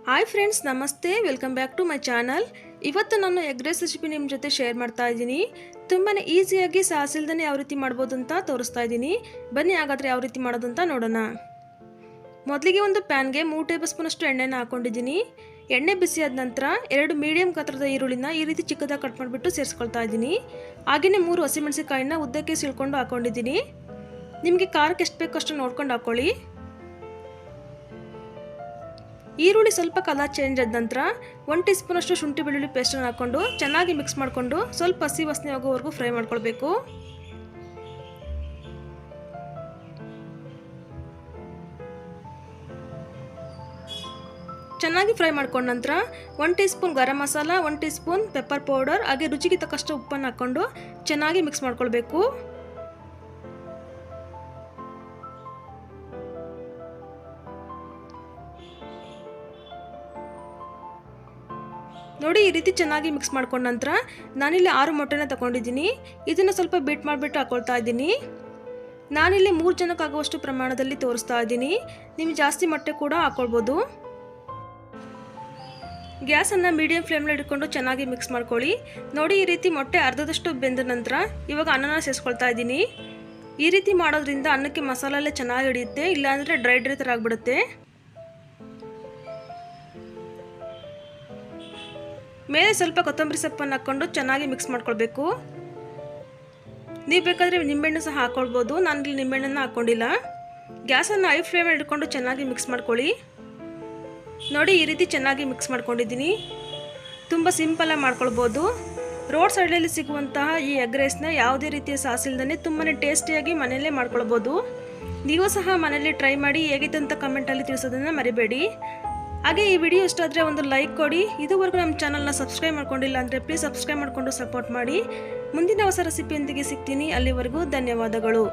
Hi friends, ನಮಸ್ತೆ. Welcome back to my channel. ಇವತ್ತು ನಾನು ಎಗ್ ರೈಸ್ ರೆಸಿಪಿ ನಿಮ್ಮ ಜೊತೆ ಶೇರ್ ಮಾಡ್ತಾ ಇದ್ದೀನಿ. ತುಂಬಾ ಈಸಿಯಾಗಿ ಸಾಸಿಲ್ದೇ ಯಾವ ರೀತಿ ಮಾಡ್ಬೋದು ಅಂತ ತೋರಿಸ್ತಾ ಇದ್ದೀನಿ. ಬನ್ನಿ ಹಾಗಾದರೆ ಯಾವ ರೀತಿ ಮಾಡೋದು ಅಂತ ನೋಡೋಣ. ಮೊದಲಿಗೆ ಒಂದು ಪ್ಯಾನ್ಗೆ 3 ಟೇಬಲ್ ಸ್ಪೂನಷ್ಟು ಎಣ್ಣೆನ ಹಾಕೊಂಡಿದ್ದೀನಿ. ಎಣ್ಣೆ ಬಿಸಿಯಾದ ನಂತರ 2 ಮೀಡಿಯಂ ಗಾತ್ರದ ಈರುಳ್ಳಿನ ಈ ರೀತಿ ಚಿಕ್ಕದಾಗಿ ಕಟ್ ಮಾಡಿಬಿಟ್ಟು ಸೇರಿಸ್ಕೊಳ್ತಾ ಇದ್ದೀನಿ. ಹಾಗೆಯೇ 3 ಹಸಿಮೆಣಸಿನಕಾಯಿನ ಉದ್ದಕ್ಕೆ ಸೀಳ್ಕೊಂಡು ಹಾಕೊಂಡಿದ್ದೀನಿ. ನಿಮಗೆ ಖಾರಕ್ಕೆ ಎಷ್ಟು ಬೇಕೋ ಅಷ್ಟು ನೋಡ್ಕೊಂಡು ಹಾಕೊಳ್ಳಿ. ಈರುಳ್ಳಿ ಸ್ವಲ್ಪ ಕಲರ್ ಚೇಂಜ್ ಆದ ನಂತರ 1 ಟೀ ಸ್ಪೂನಷ್ಟು ಶುಂಠಿ ಬೆಳ್ಳುಳ್ಳಿ ಪೇಸ್ಟನ್ನು ಹಾಕ್ಕೊಂಡು ಚೆನ್ನಾಗಿ ಮಿಕ್ಸ್ ಮಾಡಿಕೊಂಡು ಸ್ವಲ್ಪ ಹಸಿ ವಾಸನೆ ಆಗೋವರೆಗೂ ಫ್ರೈ ಮಾಡ್ಕೊಳ್ಬೇಕು. ಚೆನ್ನಾಗಿ ಫ್ರೈ ಮಾಡ್ಕೊಂಡ ನಂತರ 1 teaspoon garam masala, 1 teaspoon pepper powder ಹಾಗೆ ರುಚಿಗೆ ತಕ್ಕಷ್ಟು ಉಪ್ಪನ್ನು ಹಾಕ್ಕೊಂಡು ಚೆನ್ನಾಗಿ ಮಿಕ್ಸ್ ಮಾಡ್ಕೊಳ್ಬೇಕು. ನೋಡಿ, ಈ ರೀತಿ ಚೆನ್ನಾಗಿ ಮಿಕ್ಸ್ ಮಾಡ್ಕೊಂಡ ನಂತರ ನಾನಿಲ್ಲಿ 6 ಮೊಟ್ಟೆನ ತಗೊಂಡಿದ್ದೀನಿ. ಇದನ್ನು ಸ್ವಲ್ಪ ಬೀಟ್ ಮಾಡಿಬಿಟ್ಟು ಹಾಕೊಳ್ತಾ ಇದ್ದೀನಿ. ನಾನಿಲ್ಲಿ 3 ಜನಕ್ಕಾಗುವಷ್ಟು ಪ್ರಮಾಣದಲ್ಲಿ ತೋರಿಸ್ತಾ ಇದ್ದೀನಿ. ನಿಮಗೆ ಜಾಸ್ತಿ ಮೊಟ್ಟೆ ಕೂಡ ಹಾಕ್ಕೊಳ್ಬೋದು. ಗ್ಯಾಸನ್ನು ಮೀಡಿಯಂ ಫ್ಲೇಮ್ನಲ್ಲಿ ಇಟ್ಕೊಂಡು ಚೆನ್ನಾಗಿ ಮಿಕ್ಸ್ ಮಾಡ್ಕೊಳ್ಳಿ. ನೋಡಿ, ಈ ರೀತಿ ಮೊಟ್ಟೆ ಅರ್ಧದಷ್ಟು ಬೆಂದ ನಂತರ ಇವಾಗ ಅನ್ನನ ಸೇರಿಸ್ಕೊಳ್ತಾ ಇದ್ದೀನಿ. ಈ ರೀತಿ ಮಾಡೋದ್ರಿಂದ ಅನ್ನಕ್ಕೆ ಮಸಾಲೆ ಚೆನ್ನಾಗಿ ಹಿಡಿಯುತ್ತೆ, ಇಲ್ಲಾಂದರೆ ಡ್ರೈ ಥರ ಆಗಿಬಿಡುತ್ತೆ. ಮೇಲೆ ಸ್ವಲ್ಪ ಕೊತ್ತಂಬರಿ ಸೊಪ್ಪನ್ನು ಹಾಕ್ಕೊಂಡು ಚೆನ್ನಾಗಿ ಮಿಕ್ಸ್ ಮಾಡ್ಕೊಳ್ಬೇಕು. ನೀವು ಬೇಕಾದರೆ ನಿಂಬೆಹಣ್ಣು ಸಹ ಹಾಕ್ಕೊಳ್ಬೋದು. ನಾನಿಲ್ಲಿ ನಿಂಬೆಹಣ್ಣನ್ನು ಹಾಕ್ಕೊಂಡಿಲ್ಲ. ಗ್ಯಾಸನ್ನು ಹೈ ಫ್ಲೇಮಲ್ಲಿ ಇಟ್ಕೊಂಡು ಚೆನ್ನಾಗಿ ಮಿಕ್ಸ್ ಮಾಡ್ಕೊಳ್ಳಿ. ನೋಡಿ, ಈ ರೀತಿ ಚೆನ್ನಾಗಿ ಮಿಕ್ಸ್ ಮಾಡ್ಕೊಂಡಿದ್ದೀನಿ. ತುಂಬ ಸಿಂಪಲಾಗಿ ಮಾಡ್ಕೊಳ್ಬೋದು. ರೋಡ್ ಸೈಡಲ್ಲಿ ಸಿಗುವಂತಹ ಈ ಎಗ್ ರೈಸ್ನ ಯಾವುದೇ ರೀತಿಯ ಸಾಸ್ ಇಲ್ಲದೇ ತುಂಬಾ ಟೇಸ್ಟಿಯಾಗಿ ಮನೆಯಲ್ಲೇ ಮಾಡ್ಕೊಳ್ಬೋದು. ನೀವು ಸಹ ಮನೆಯಲ್ಲಿ ಟ್ರೈ ಮಾಡಿ ಹೇಗಿತ್ತು ಅಂತ ಕಮೆಂಟಲ್ಲಿ ತಿಳಿಸೋದನ್ನು ಮರಿಬೇಡಿ. ಹಾಗೆ ಈ ವಿಡಿಯೋ ಇಷ್ಟ ಆದರೆ ಒಂದು ಲೈಕ್ ಕೊಡಿ. ಇದುವರೆಗೂ ನಮ್ಮ ಚಾನಲ್ನ ಸಬ್ಸ್ಕ್ರೈಬ್ ಮಾಡ್ಕೊಂಡಿಲ್ಲ ಅಂದರೆ ಪ್ಲೀಸ್ ಸಬ್ಸ್ಕ್ರೈಬ್ ಮಾಡಿಕೊಂಡು ಸಪೋರ್ಟ್ ಮಾಡಿ. ಮುಂದಿನ ಹೊಸ ರೆಸಿಪಿಯೊಂದಿಗೆ ಸಿಗ್ತೀನಿ. ಅಲ್ಲಿವರೆಗೂ ಧನ್ಯವಾದಗಳು.